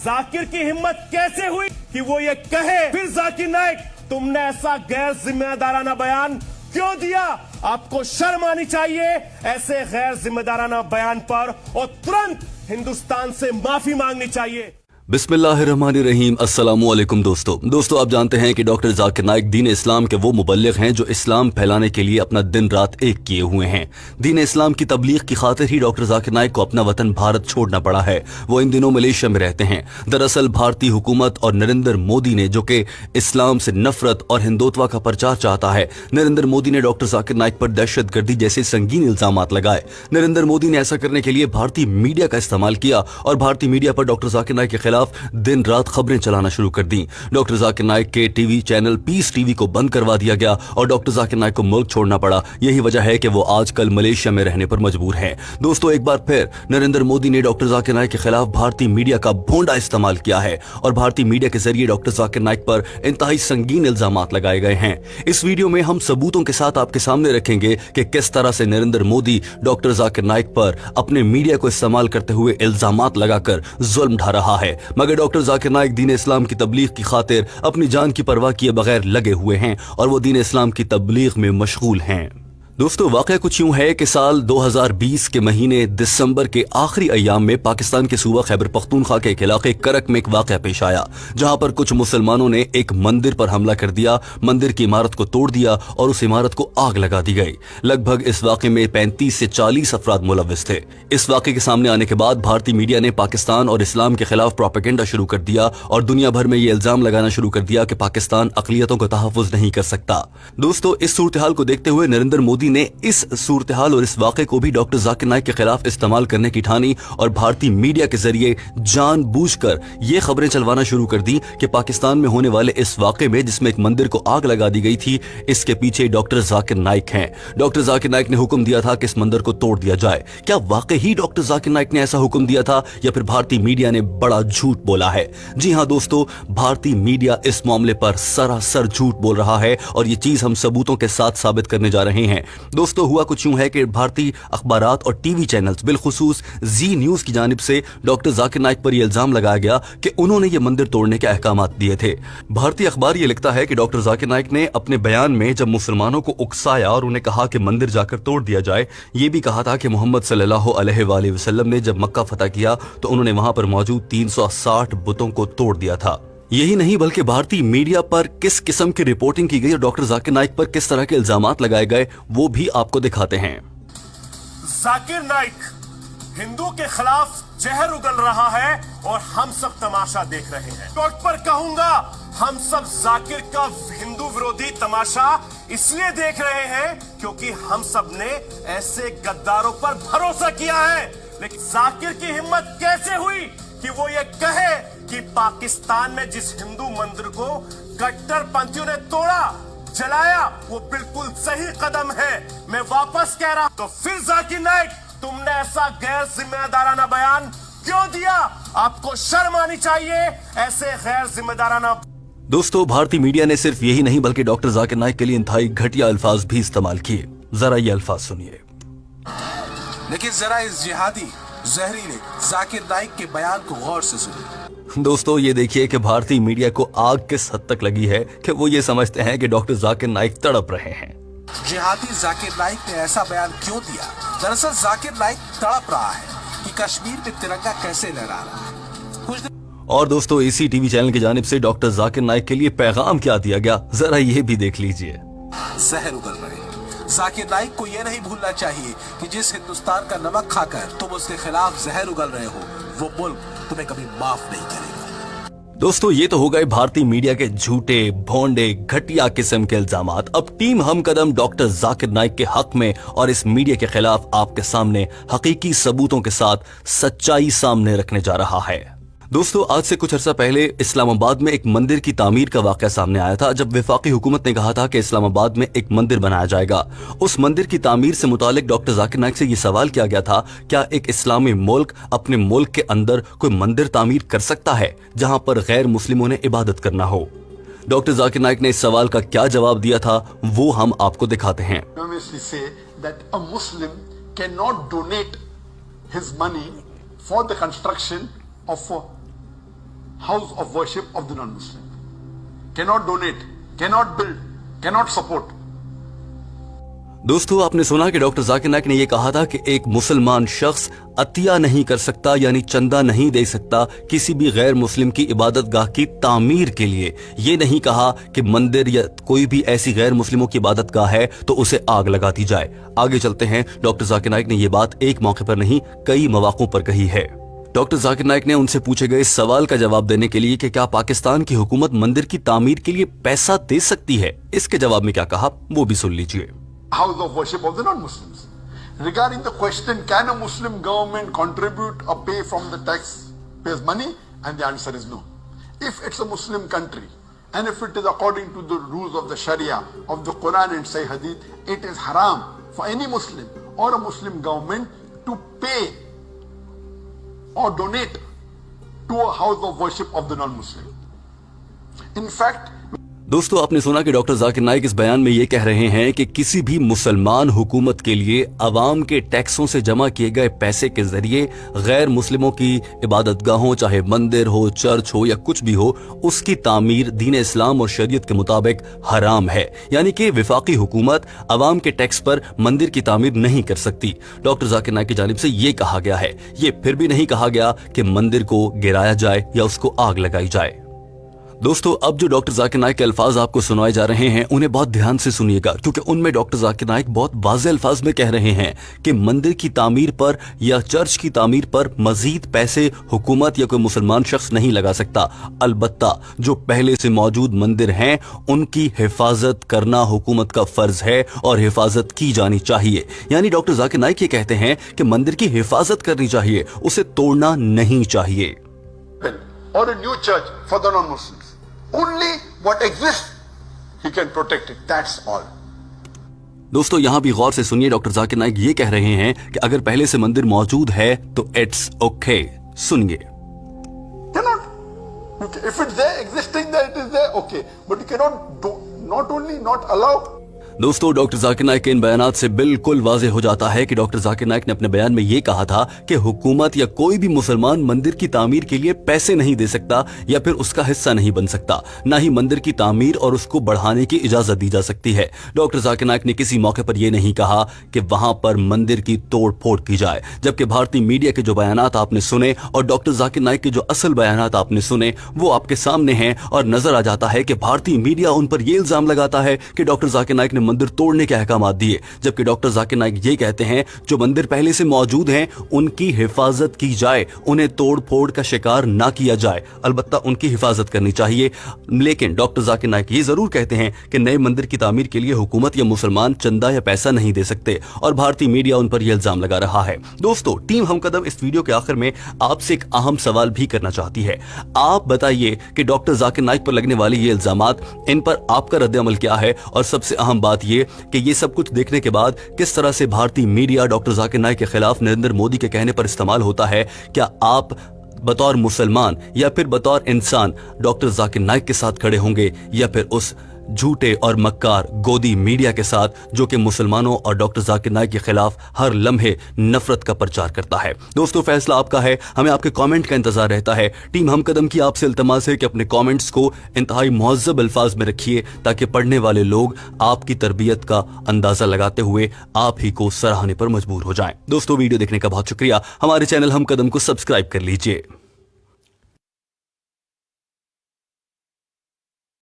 जाकिर की हिम्मत कैसे हुई कि वो ये कहे, फिर जाकिर नाइक तुमने ऐसा गैर जिम्मेदाराना बयान क्यों दिया? आपको शर्म आनी चाहिए ऐसे गैर जिम्मेदाराना बयान पर और तुरंत हिंदुस्तान से माफी मांगनी चाहिए। बिस्मिल्लाहिर्रहमानिर्रहीम। अस्सलामुअलैकुम दोस्तों आप जानते हैं कि डॉक्टर जाकिर नाइक दीन इस्लाम के वो मुबल्लिग हैं जो इस्लाम फैलाने के लिए अपना दिन रात एक किए हुए हैं। दीन इस्लाम की तबलीग की खातिर ही डॉक्टर जाकिर नाइक को अपना वतन भारत छोड़ना पड़ा है। वो इन दिनों मलेशिया में रहते हैं। दरअसल भारतीय हुकूमत और नरेंद्र मोदी ने, जो कि इस्लाम से नफरत और हिंदुत्व का प्रचार चाहता है, नरेंद्र मोदी ने डॉक्टर जाकिर नाइक पर दहशतगर्दी जैसे संगीन इल्जामात लगाए। नरेंद्र मोदी ने ऐसा करने के लिए भारतीय मीडिया का इस्तेमाल किया और भारतीय मीडिया पर डॉक्टर जाकिर नाइक के खिलाफ दिन रात खबरें चलाना शुरू कर दी। डॉक्टर जाकिर नाइक के टीवी चैनल पीस टीवी को बंद करवा दिया गया और डॉक्टर जाकिर नाइक को मुल्क छोड़ना पड़ा। यही वजह है कि वो आजकल मलेशिया में रहने पर मजबूर हैं। दोस्तों एक बार फिर नरेंद्र मोदी ने डॉक्टर जाकिर नाइक के खिलाफ भारतीय मीडिया का भोंडा इस्तेमाल किया है और भारतीय मीडिया के जरिए डॉक्टर जाकिर नाइक पर इंतहाई संगीन इल्जामात लगाए गए हैं। इस वीडियो में हम सबूतों के साथ आपके सामने रखेंगे कि किस तरह से नरेंद्र मोदी डॉक्टर जाकिर नाइक पर अपने मीडिया को इस्तेमाल करते हुए इल्जामात लगाकर जुल्म ढा रहा है। मगर डॉक्टर जाकिर नाइक दीन इस्लाम की तबलीग की खातिर अपनी जान की परवाह किए बगैर लगे हुए हैं और वो दीन इस्लाम की तबलीग में मशगूल हैं। दोस्तों वाकया कुछ यूं है कि साल 2020 के महीने दिसंबर के आखिरी अय्याम में पाकिस्तान के सूबा खैबर पख्तूनख्वा के एक इलाके करक में एक वाकया पेश आया, जहां पर कुछ मुसलमानों ने एक मंदिर पर हमला कर दिया, मंदिर की इमारत को तोड़ दिया और उस इमारत को आग लगा दी गई। लगभग इस वाकये में 35 से 40 अफराद मुलव्विस थे। इस वाकये के सामने आने के बाद भारतीय मीडिया ने पाकिस्तान और इस्लाम के खिलाफ प्रोपेगेंडा शुरू कर दिया और दुनिया भर में ये इल्जाम लगाना शुरू कर दिया कि पाकिस्तान अक़लियतों का तहफ़्फ़ुज़ नहीं कर सकता। दोस्तों इस सूरत हाल को देखते हुए नरेंद्र मोदी ने इस सूरत हाल और इस वाक़े को भी डॉक्टर जाकिर नाइक के खिलाफ इस्तेमाल करने की ठानी और भारतीय मीडिया के जरिए जानबूझकर ये खबरें चलवाना शुरू कर दी कि पाकिस्तान में होने वाले इस वाक़े में, जिसमें एक मंदिर को आग लगा दी गई थी, इसके पीछे डॉक्टर जाकिर नाइक हैं। डॉक्टर जाकिर नाइक ने हुक्म दिया था कि इस मंदिर को तोड़ दिया जाए। क्या वाकई ही डॉक्टर जाकिर नाइक ने ऐसा हुक्म दिया था या फिर भारतीय मीडिया ने बड़ा झूठ बोला है? जी हाँ दोस्तों, भारतीय मीडिया इस मामले पर सरासर झूठ बोल रहा है और ये चीज हम सबूतों के साथ साबित करने जा रहे हैं। दोस्तों हुआ कुछ यूं है कि भारतीय अखबारात और टीवी चैनल्स, बिलखुसूस जी न्यूज की जानिब से डॉक्टर जाकिर नाइक पर यह इल्जाम लगाया गया कि उन्होंने ये मंदिर तोड़ने के अहकामात दिए थे। भारतीय अखबार ये लिखता है कि डॉक्टर जाकिर नाइक ने अपने बयान में जब मुसलमानों को उकसाया और उन्हें कहा कि मंदिर जाकर तोड़ दिया जाए, ये भी कहा था कि मोहम्मद सल्लल्लाहु अलैहि वसल्लम ने जब मक्का फतह किया तो उन्होंने वहां पर मौजूद 360 बुतों को तोड़ दिया था। यही नहीं बल्कि भारतीय मीडिया पर किस किस्म की रिपोर्टिंग की गई और डॉक्टर जाकिर नाइक पर किस तरह के इल्जामात लगाए गए वो भी आपको दिखाते हैं। जाकिर नाइक हिंदू के खिलाफ जहर उगल रहा है और हम सब तमाशा देख रहे हैं। टॉक पर कहूंगा, हम सब जाकिर का हिंदू विरोधी तमाशा इसलिए देख रहे हैं क्योंकि हम सब ने ऐसे गद्दारों पर भरोसा किया है। लेकिन जाकिर की हिम्मत कैसे हुई कि वो ये कहे कि पाकिस्तान में जिस हिंदू मंदिर को कट्टरपंथियों ने तोड़ा, जलाया, वो बिल्कुल सही कदम है। मैं वापस कह रहा हूं, तो फिर जाकिर नाइक तुमने ऐसा गैर जिम्मेदाराना बयान क्यों दिया? आपको शर्म आनी चाहिए ऐसे गैर जिम्मेदाराना। दोस्तों भारतीय मीडिया ने सिर्फ यही नहीं बल्कि डॉक्टर जाकिर नाइक के लिए इंतहाई घटिया अल्फाज भी इस्तेमाल किए। जरा ये अल्फाज सुनिए। लेकिन जरा इस जिहादी जहरीले जाकिर नाइक के बयान को गौर से सुनिए। दोस्तों ये देखिए कि भारतीय मीडिया को आग किस हद तक लगी है कि वो ये समझते हैं कि डॉक्टर जाकिर नाइक तड़प रहे हैं। जिहादी जाकिर नाइक ने ऐसा बयान क्यों दिया? दरअसल जाकिर नाइक तड़प रहा है कि कश्मीर में तिरंगा कैसे लहरा रहा है। कुछ और दोस्तों इसी टीवी चैनल की जानिब से डॉक्टर जाकिर नाइक के लिए पैगाम क्या दिया गया, जरा ये भी देख लीजिए। जहर उगल रहे हैं। जाकिर नाइक को यह नहीं भूलना चाहिए कि जिस हिंदुस्तान का नमक खाकर तुम उसके खिलाफ जहर उगल रहे हो, वो मुल्क तुम्हें कभी माफ नहीं करेगा। दोस्तों ये तो हो गए भारतीय मीडिया के झूठे, भोंडे, घटिया किस्म के इल्जामात। अब टीम हम कदम डॉक्टर जाकिर नाइक के हक में और इस मीडिया के खिलाफ आपके सामने हकीकी सबूतों के साथ सच्चाई सामने रखने जा रहा है। दोस्तों आज से कुछ अर्सा पहले इस्लामाबाद में एक मंदिर की तामीर का वाकया सामने आया था, जब वफाकी हुकूमत ने कहा था कि इस्लामाबाद में एक मंदिर बनाया जाएगा। उस मंदिर की तामीर से मुतालिक डॉक्टर जाकिर नाइक से ये सवाल किया गया था, क्या एक इस्लामी मुल्क अपने मुल्क के अंदर कोई मंदिर तामीर कर सकता है जहां पर गैर मुस्लिमों ने इबादत करना हो? डॉक्टर जाकिर नाइक ने इस सवाल का क्या जवाब दिया था वो हम आपको दिखाते हैं। house of worship of the non-Muslim. Cannot donate, cannot build, cannot support. दोस्तों, आपने सुना कि डॉक्टर जाकिर नाइक ने यह कहा था कि एक मुसलमान शख्स अतिया नहीं कर सकता, यानी चंदा नहीं दे सकता किसी भी गैर मुस्लिम की इबादतगाह की तामीर के लिए। ये नहीं कहा कि मंदिर या कोई भी ऐसी गैर मुस्लिमों की इबादतगाह है तो उसे आग लगा दी जाए। आगे चलते हैं। डॉक्टर जाकिर नाइक ने यह बात एक मौके पर नहीं, कई मौकों पर कही है। डॉक्टर जाकिर नाइक ने उनसे पूछे गए सवाल का जवाब देने के लिए कि क्या पाकिस्तान की हुकूमत मंदिर की तामीर के लिए पैसा दे सकती है, इसके जवाब में क्या कहा वो भी सुन लीजिए। House of worship of the non-Muslims. Regarding the question, can a Muslim government contribute or pay from the taxpayers' money? And the answer is no. If it's a Muslim country, and if it is according to the rules of the Sharia, of the Quran and Sahih Hadith, it is haram for any Muslim or a Muslim government to pay or donate to a house of worship of the non-Muslim. In fact, दोस्तों, आपने सुना कि doctor Zakir Naik इस बयान में ये कह रहे हैं कि किसी भी मुसलमान हुकूमत के लिए अवाम के टैक्सों से जमा किए गए पैसे के जरिए गैर मुस्लिमों की इबादतगाहों, चाहे मंदिर हो, चर्च हो या कुछ भी हो, उसकी तामीर दीन इस्लाम और शरीयत के मुताबिक हराम है। यानी कि विफाकी हुकूमत अवाम के टैक्स पर मंदिर की तामीर नहीं कर सकती। डॉक्टर जाकिर नाइक की जानिब से ये कहा गया है। ये फिर भी नहीं कहा गया कि मंदिर को गिराया जाए या उसको आग लगाई जाए। दोस्तों, अब जो डॉक्टर जाकिर नाइक के अल्फाज आपको सुनाए जा रहे हैं उन्हें बहुत ध्यान से सुनिएगा, क्योंकि उनमें डॉक्टर जाकिर नाइक बहुत वाज़ेह अल्फाज में कह रहे हैं कि मंदिर की तामीर पर या चर्च की तामीर पर मजीद पैसे हुकूमत या कोई मुसलमान शख्स नहीं लगा सकता। अलबत्ता जो पहले से मौजूद मंदिर हैं उनकी हिफाजत करना हुकूमत का फर्ज है और हिफाजत की जानी चाहिए। यानी डॉक्टर जाकिर नाइक ये कहते हैं कि मंदिर की हिफाजत करनी चाहिए, उसे तोड़ना नहीं चाहिए। or a new church for the non-Muslims. Only what exists, he can protect it. That's all. दोस्तों, यहां भी गौर से सुनिए। डॉक्टर जाकिर नाइक ये कह रहे हैं कि अगर पहले से मंदिर मौजूद है तो इट्स ओके। सुनिए। Cannot. If it's there, existing there, it is there, okay. But you cannot do, not only not allow. दोस्तों, डॉक्टर जाकिर नाइक के इन बयानात से बिल्कुल वाज़ेह हो जाता है कि डॉक्टर जाकिर नाइक ने अपने बयान में ये कहा था कि हुकूमत या कोई भी मुसलमान मंदिर की तामीर के लिए पैसे नहीं दे सकता या फिर उसका हिस्सा नहीं बन सकता, ना ही मंदिर की तामीर और उसको बढ़ाने की इजाजत दी जा सकती है। डॉक्टर जाकिर नाइक ने किसी मौके पर यह नहीं कहा कि वहां पर मंदिर की तोड़ फोड़ की जाए, जबकि भारतीय मीडिया के जो बयानात आपने सुने और डॉक्टर जाकिर नाइक के जो असल बयानात आपने सुने वो आपके सामने हैं, और नजर आ जाता है कि भारतीय मीडिया उन पर यह इल्जाम लगाता है कि डॉक्टर जाकिर नाइक ने मंदिर तोड़ने के अहकाम दिए, जबकि डॉक्टर जाकिर नाइक ये कहते हैं जो मंदिर पहले से मौजूद हैं उनकी हिफाजत की जाए, उन्हें तोड़ फोड़ का शिकार ना किया जाए। अलबत्ता उनकी हिफाजत करनी चाहिए। लेकिन डॉक्टर जाकिर नाइक ये जरूर कहते हैं कि नए मंदिर की तामीर के लिए हुकूमत या मुसलमान चंदा या पैसा नहीं दे सकते, और भारतीय मीडिया उन पर यह इल्जाम लगा रहा है। दोस्तों, टीम हम कदम इस वीडियो के आखिर में आपसे एक अहम सवाल भी करना चाहती है। आप बताइए कि डॉक्टर जाकिर नाइक पर लगने वाले ये इल्जामात, इन पर आपका रद्द-ए-अमल क्या है, और सबसे अहम बात ये कि ये सब कुछ देखने के बाद किस तरह से भारतीय मीडिया डॉक्टर जाकिर नाइक के खिलाफ नरेंद्र मोदी के कहने पर इस्तेमाल होता है। क्या आप बतौर मुसलमान या फिर बतौर इंसान डॉक्टर जाकिर नाइक के साथ खड़े होंगे, या फिर उस झूठे और मक्कार गोदी मीडिया के साथ जो कि मुसलमानों और डॉक्टर जाकिर नाइक के खिलाफ हर लम्हे नफरत का प्रचार करता है? दोस्तों, फैसला आपका है। हमें आपके कमेंट का इंतजार रहता है। टीम हम कदम की आपसे इल्तमास है कि अपने कमेंट्स को इंतहाई मुहज़्ज़ब अल्फाज में रखिए, ताकि पढ़ने वाले लोग आपकी तरबियत का अंदाजा लगाते हुए आप ही को सराहने पर मजबूर हो जाएं। दोस्तों, वीडियो देखने का बहुत शुक्रिया। हमारे चैनल हम कदम को सब्सक्राइब कर लीजिए।